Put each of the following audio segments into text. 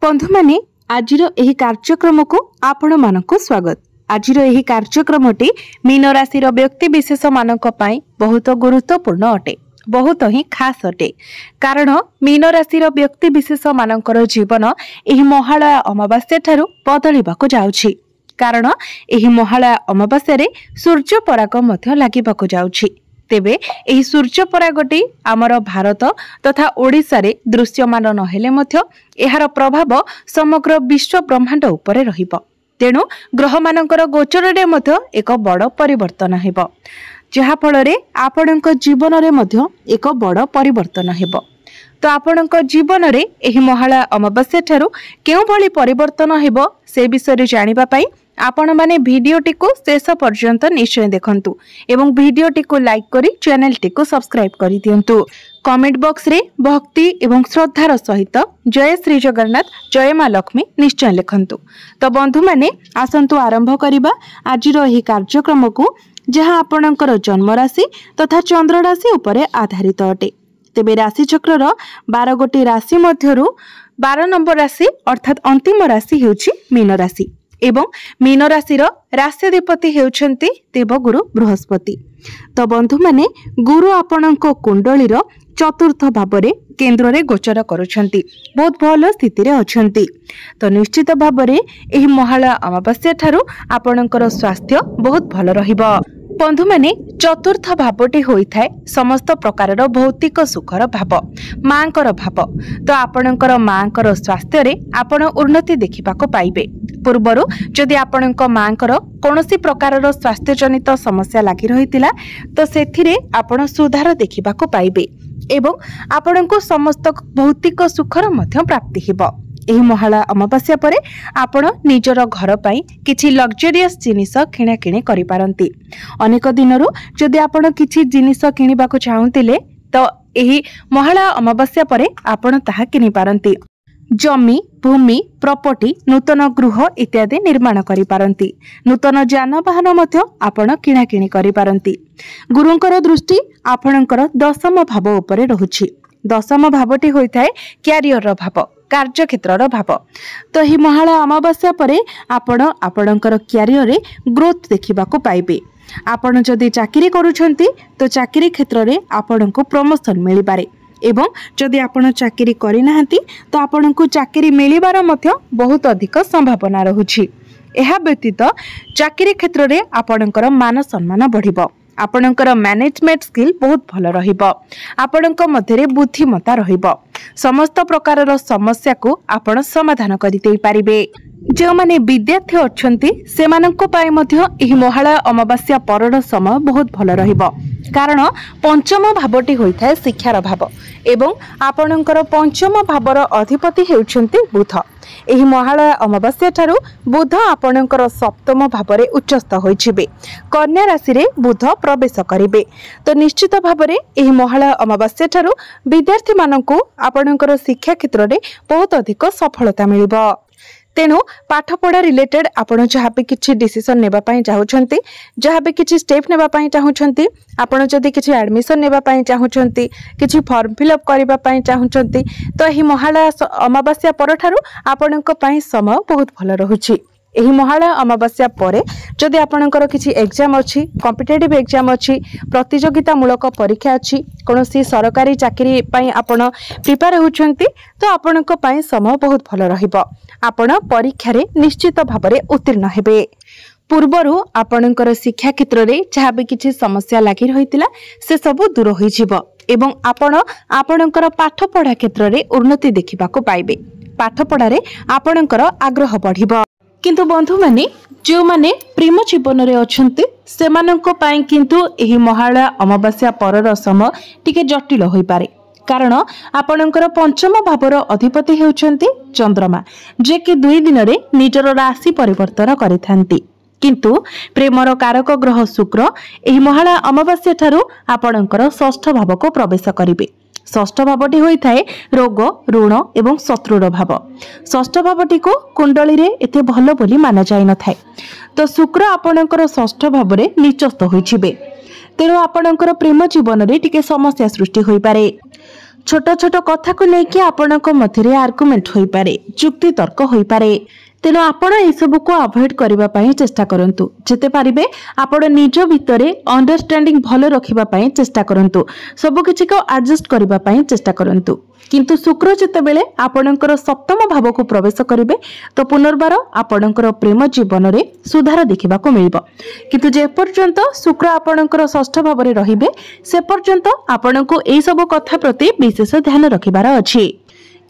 बंधु माने आजिर एही कार्यक्रम को आपण मानक स्वागत। आजिर एही कार्यक्रमटी मीन राशि व्यक्ति विशेष मानक पई बहुत गुरुत्वपूर्ण अटे, बहुत ही खास अटे। कारण मीन राशि व्यक्ति विशेष मानकर जीवन एही महालया अमावास्या ठारू बदलिबाको जाउछि। कारण एही महालया अमावास्या रे सूर्य पराग मध्य लागिबाको जाउछि। तेबे एही सूर्य परागटी आमर भारत तथा ओडिशा रे दृश्यमान नहेले मध्य एहार प्रभाव समग्र विश्व ब्रह्मांड उपरे रहिबो। तेणु ग्रह मानकर गोचर रे मध्य एक बड़ परिवर्तन हेबो, जहा फल रे आपणक जीवन रे मध्य एक बड़ परिवर्तन हेबो। तो आपणक जीवन रे एही महालया अमावास्या ठारू केउ भली परिवर्तन हेबो से विषय रे जानिबा पई आपण माने भिडियोटी को शेष पर्यंत निश्चय देखंतु एवं भिडियोटी को लाइक करी चैनलटी को सब्सक्राइब करी दियंतु। कमेंट बॉक्स रे भक्ति एवं श्रद्धार सहित जय श्री जगन्नाथ जय मां लक्ष्मी निश्चय लिखंतु। तो बंधु माने आसंतु आरंभ करिबा आजिर एही कार्यक्रम को, जहां आपणकर जन्म राशि तथा चंद्र राशि उपरे आधारित अटे। तेबे राशि चक्रर 12 गोटी राशि मध्यरु 12 नंबर राशि अर्थात अंतिम राशि हेउछि मीन राशि एवं मीन राशि राष्ट्राधिपति हेउछंती देवगुरु बृहस्पति। तो बंधु माने गुरु आपणक कुंडली चतुर्थ भावरे केंद्र रे गोचर करुछंती, बहुत भल स्थिति रे अछंती। तो निश्चित भावरे एही महालया अमावास्या ठारू आपणकर स्वास्थ्य बहुत भल रहिबो। बंधु माने चतुर्थ भावटी होइथाय समस्त प्रकारर भौतिक सुखर भाव, मांकर भाव। तो आपणकर मांकर स्वास्थ्य रे आपण उन्नति देखिबाको पाइबे। पूर्वरु जदि आपणक मांकर कोनोसी प्रकारर स्वास्थ्य जनित समस्या लागि रहितिला तो सेथिरे आपण सुधार देखिबाको पाइबे एवं आपणको समस्त भौतिक सुखर मध्य प्राप्ति हेबो। एही महालया अमावास्या परे आपण निजर घर पई किछि लग्जरियस जिनिस किणा किणी करि पारंती। अनेक दिनरु जदि आपण किछि जिनिस किनिबाको चाहुतिले तो एही महालया अमावास्या परे आपण ताहा किनि पारंती। जमी भूमि प्रॉपर्टी नूतन गृह इत्यादि निर्माण करि पारंती। नूतन जानवाहन मध्य आपण किणा किणी करि पारंती। गुरुंकर दृष्टि आपणकर दशम भाव उपरे रहुछि। दशम भावटी होइथाय क्यारियर भाव, कार्य क्षेत्र भाव। तो ही महालया अमावास्या परे आपण आपणकर क्यारियर रे ग्रोथ देखिबाको पाइबे। आपण जदि चाकरी करूछंती तो चाकरी क्षेत्र रे आपणको प्रमोशन मिलि पारे एवं जदि आपण चाकरी करि नाहंती तो आपणको चाकरी मिलिबार मध्य बहुत अधिक संभावना रहुछि। एहा व्यतीत चाकरी क्षेत्र रे आपणकर मान सम्मान बढ़िबो। आपणकर मैनेजमेंट स्किल बहुत भल रहिबो। आपणक मध्यरे बुद्धिमता रहिबो। समस्त प्रकारर समस्या को आपण समाधान करि देई पारिबे। जो माने विद्यार्थी अछंती सेमानंको पाई मध्य एही महालया अमावास्या परर समय बहुत भल रहिबो। कारण पंचम भावटी होइथाय शिक्षार भाव एवं आपणकर पंचम भावर अधिपति हेउछंती बुध। एही महालया अमावास्या ठारू बुध आपणकर सप्तम भावरे उच्चस्थ होइछिबे। कन्या राशि रे बुध प्रवेश करिबे। तो निश्चित भावरे एही महालया अमावास्या ठारू विद्यार्थी माननकु आपणकर शिक्षा क्षेत्र रे बहुत अधिक सफलता मिलिबो। तेणु पाठ पढ़ा रिलेटेड आपण जहाँ भी किसी डिसीजन नेबा पई चाहुछंती, जहाँ भी किसी स्टेप नेबा पई चाहुछंती, आपण जदि किसी एडमिशन नेबा पई चाहुछंती, किसी फॉर्म फिलअप करबा पई चाहुछंती तो एही महालया अमावास्या पर ठारू आपणक पई समय बहुत भल रहुछि। एही महालया अमावास्या परे जदि आपणकर किसी एग्जाम अछि, कॉम्पिटिटिव एग्जाम अछि, प्रतियोगिता मूलक परीक्षा अछि, कोनोसी सरकारी चाकरी पई आपण प्रिपेयर होछंती तो आपणक पई समय बहुत भल रहिबो। आपण परीक्षा रे निश्चित भाबरे उत्तीर्ण हेबे। पूर्वरु आपणकर शिक्षा क्षेत्र रे जहाँ भी किसी समस्या लागि रहितिला से सब दूर होई जिवो एवं आपण आपणकर पाठ पढ़ा क्षेत्र रे उन्नति देखिबाको पाइबे। पाठ पढ़ा रे आपणकर आग्रह बढ़िबो। किंतु बंधु माने जो माने प्रेम जीवन रे अछंती सेमानंको पाई किंतु एही महालया अमावास्या परर समय टिके जटिल होई पारे। कारण आपणकर पंचम भावर अधिपति हेउछंती चंद्रमा, जे कि 2 दिन रे निजर राशि परिवर्तन करिथांती। किंतु प्रेमर कारक ग्रह शुक्र एही महालया अमावास्या ठारू आपणकर षष्ठ भाव को प्रवेश करिवे। षष्ठ भावटी होइथाय रोग ऋण एवं शत्रुर भाव। षष्ठ भावटी को कुंडली रे एते भलो बोली माना जाय न थाय। तो शुक्र आपणकर षष्ठ भाव रे नीचस्थ होइछिबे। तेणु आपणकर प्रेम जीवन रे टिके समस्या सृष्टि होई पारे। छोट छोट कथा को लेकिन आपणक मध्य आर्गुमेंट हो पारे, जुक्ति तर्क हो पारे। तेणु आपण एसबू को अवॉइड करने चेष्टा करूँ। जिते पारे आपण निज भितर अंडरस्टैंडिंग भल रखापी चेष्टा करूँ। सबकि को एडजस्ट करने चेष्टा करूँ। किंतु शुक्र जितेबले आपणकर सप्तम भाव को प्रवेश करेंगे तो पुनर्बार आपणकर प्रेम जीवन में सुधार देखा मिल। किंतु जेपर्यंत शुक्र आपणकर षष्ठ भाव में रहिबे से पर्यंत आपण को यह सब कथा प्रति विशेष ध्यान रखिबार अछि।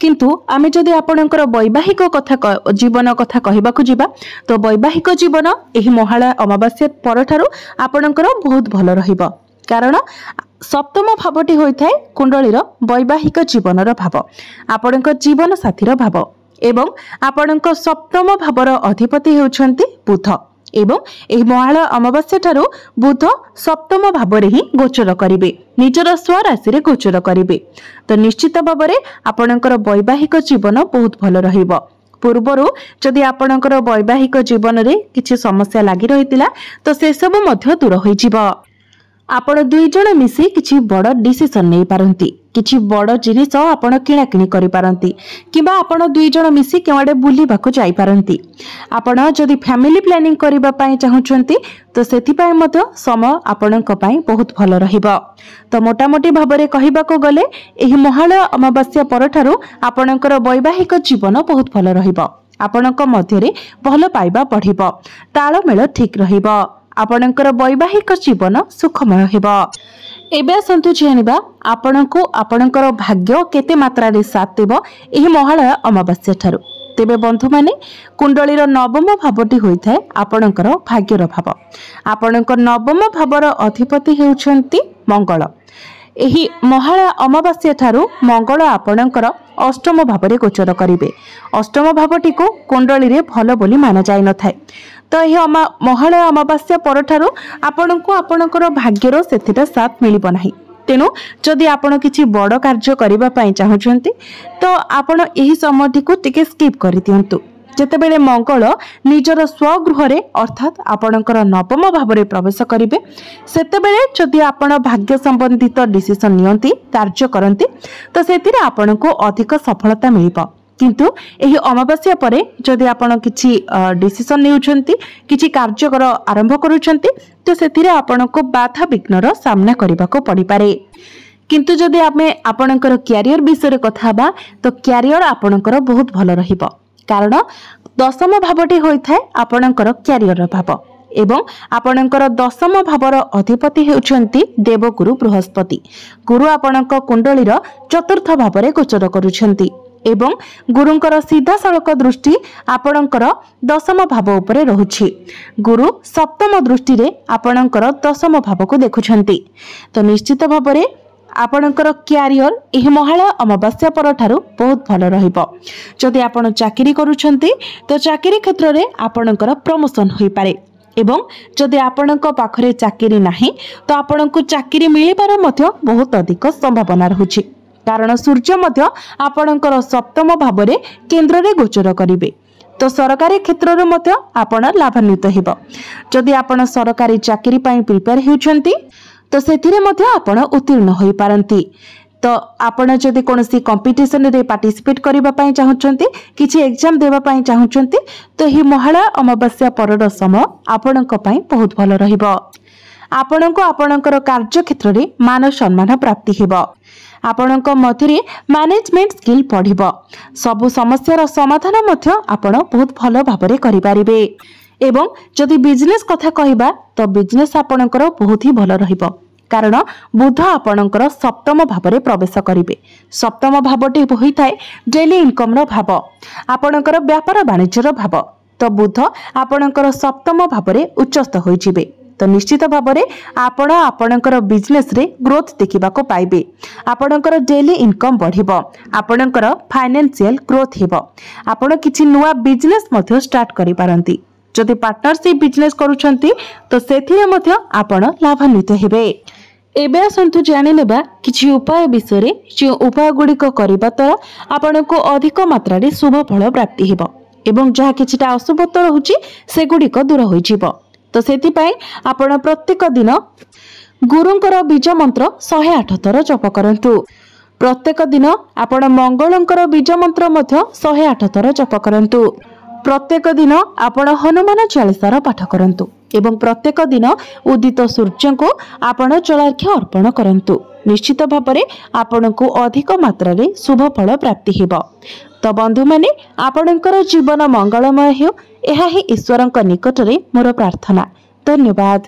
किंतु आमे जदि आपणकर वैवाहिक कथा जीवन कथा कहबाकू जिबा तो वैवाहिक जीवन एही महालय अमावास्या परठारु आपणकर बहुत भल रहिबो। कारण सप्तम भावटी होइथाय कुंडलीर वैवाहिक जीवनर भाव, आपणकर जीवन साथीर भाव एवं आपणकर सप्तम भावर अधिपति हेउछन्ति बुध एवं एही महालय अमावास्या ठारू बुध सप्तम भाव में ही गोचर करिवे, निजर स्वराशि रे गोचर करिवे। तो निश्चित भाव में आपणकर वैवाहिक जीवन बहुत भल रहिबो। पूर्वरु जदि आपणकर वैवाहिक जीवन रे किछि समस्या लागि रहितिला तो से सब मध्य दूर होई जिवो। आपण दुई जण मिसी किछि बड़ डिसिजन नै पारंती, किछि बड़ जिनिस आपण किणाकिणी करि पारंती किबा आपण दुई जण मिसी केवाडे बुलिबाकू जाई पारंती। आपण जदि फैमिली प्लानिंग करिबा पई चाहुचंती तो सेथि पई मध्य समय आपणक पई बहुत भल रहिबो। तो मोटामोटी भाबरे कहिबाकू गले एही महालय अमावास्या परठारु आपणकर वैवाहिक जीवन बहुत भल रहिबो। आपणक मध्यरे भल पाइबा बढ़िबो, ताळमेळ ठीक रहिबो, आपणकर वैवाहिक जीवन सुखमय हेबो। एबे आसंतु जानिबा आपणको आपणकर भाग्य केते मात्रा रे साथ देबो एही महालय अमावास्या ठारू। तेबे बंधु माने कुंडलीर नवम भावटी होइथाय आपणकर भाग्यर भाव। आपणकर नवम भावर अधिपति हेउछन्ति मंगल। एही महालय अमावास्या ठारू मंगल आपणकर अष्टम भाव में गोचर करिवे। अष्टम भावटी को कुंडली रे भल बोली माना जाय न थाए। तो यह महालय अमावास्या परठारु आपणको आपणकर भाग्यर सेथिटा साथ मिलिबो नाही। तेणु जदि आपण किछि बड़ कार्य करिबा पई चाहुचंती तो आपण एही समयटी को टिके स्किप करि दियंतु। जेतेबेले मंगल निजर स्वगृह रे अर्थात आपणकर नवम भाव में प्रवेश करिवे सेतेबेले जदि आपण भाग्य संबंधित डिसिजन नियंती कार्य करंती तो सेतिरे आपणको अधिक सफलता मिलिबो। किंतु एही अमावास्या परे जदि आपण किछि डिसिजन नेउछंती किछि कार्य आरंभ करूछंती तो सेतिरे आपणको बाधा विघ्नर सामना करबाको पड़ी पारे। किंतु जदि आमे आपणकर कैरियर विषय कथा बा तो कैरियर आपणकर बहुत भल रहिबो। कारण दशम भावटी होइथाय आपणकर कैरियर भाव एवं आपणकर दशम भावर अधिपति हेउछन्ति देवगुरु बृहस्पति। गुरु आपणक कुंडलीर चतुर्थ भाव में गोचर करूछन्ति एवं गुरुंकर सीधा सड़क दृष्टि आपणकर दशम भाव उपरे रहुछि। गुरु सप्तम दृष्टि रे आपणकर दशम भाव को देखुछन्ति। तो निश्चित भाव में आपणकर कैरियर एही महालय अमावास्या परठारु बहुत भल रहिबो। जदि आपण चाकरी करूछन्ति तो चाकरी क्षेत्र रे आपणकर प्रमोशन होई पारे एवं जदि आपणक पाखरे चाकरी नाही तो आपणको चाकरी मिलिबार मध्य बहुत अधिक संभावना रहुछि। कारण सूर्य मध्य आपणकर सप्तम भाव में केंद्र रे गोचर करिवे। तो सरकारी क्षेत्र रे मध्य आपण लाभान्वित हेबो। जदि आपण सरकारी चाकरी पई प्रिपेयर हेउछन्ति तो सेथिरे मध्य आपण उत्तीर्ण होई पारंती। तो आपण जदि कोनोसी कंपटीशन रे पार्टिसिपेट करबा पई चाहुचंती किछि एग्जाम देबा पई चाहुचंती तो ही महालय अमावास्या परर समय आपणक पई बहुत भल रहिबो। आपणको आपणकर कार्य क्षेत्र रे मान सम्मान प्राप्ति हेबो। आपणक मध्यरे मैनेजमेंट स्किल पढ़िबो। सबु समस्यार समाधान मध्य आपण बहुत भल भाबरे करि पारिबे। एवं जदि बिजनेस कथा कहिबा तो बिजनेस आपणकर बहुत ही भल रहिबो। कारण बुध आपणकर सप्तम भाव में प्रवेश करिवे। सप्तम भावटी होइथाय डेली इनकम रो भाव, आपणकर व्यापार वाणिज्यर भाव। तो बुध आपणकर सप्तम भाव में उच्चस्थ होई जिवे। तो निश्चित भाव में आपण आपणकर बिजनेस रे ग्रोथ देखिबा को पाइबे। आपणकर डेली इनकम बढ़िबो, आपणकर फाइनेंशियल ग्रोथ हेबो। आपण किछि नुवा बिजनेस मध्य स्टार्ट करि पारंती। जदि पार्टनरशिप बिजनेस करूछंती तो सेथिरे मध्य आपण लाभान्वित हेबे। एबे आसंतु जानि नेबा किछि उपाय विषय रे। जे उपाय गुड़िक करिबा द्वारा आपणको अधिक मात्रा रे शुभ फल प्राप्ति हेबो एवं जहा किछिटा अशुभत्व रहुछि सेगुड़िक दूर होई जिवो। तो सेति पई आपण प्रत्येक दिन गुरुंकर बीज मंत्र 108 थर जप करंतु। प्रत्येक दिन आपण मंगलंकर बीज मंत्र मध्य 108 थर जप करंतु। प्रत्येक दिन आपण हनुमान चालीसार पाठ करंतु एवं प्रत्येक दिन उदित सूर्य को आपण जलार्घ्य अर्पण करंतु। निश्चित भाବରେ आपणको अधिक मात्रा रे शुभ फल प्राप्ति हेबो। तो बंधु माने आपणकर जीवन मंगलमय हो, यह ही ईश्वरଙ୍କ निकटरे मोर प्रार्थना। धन्यवाद।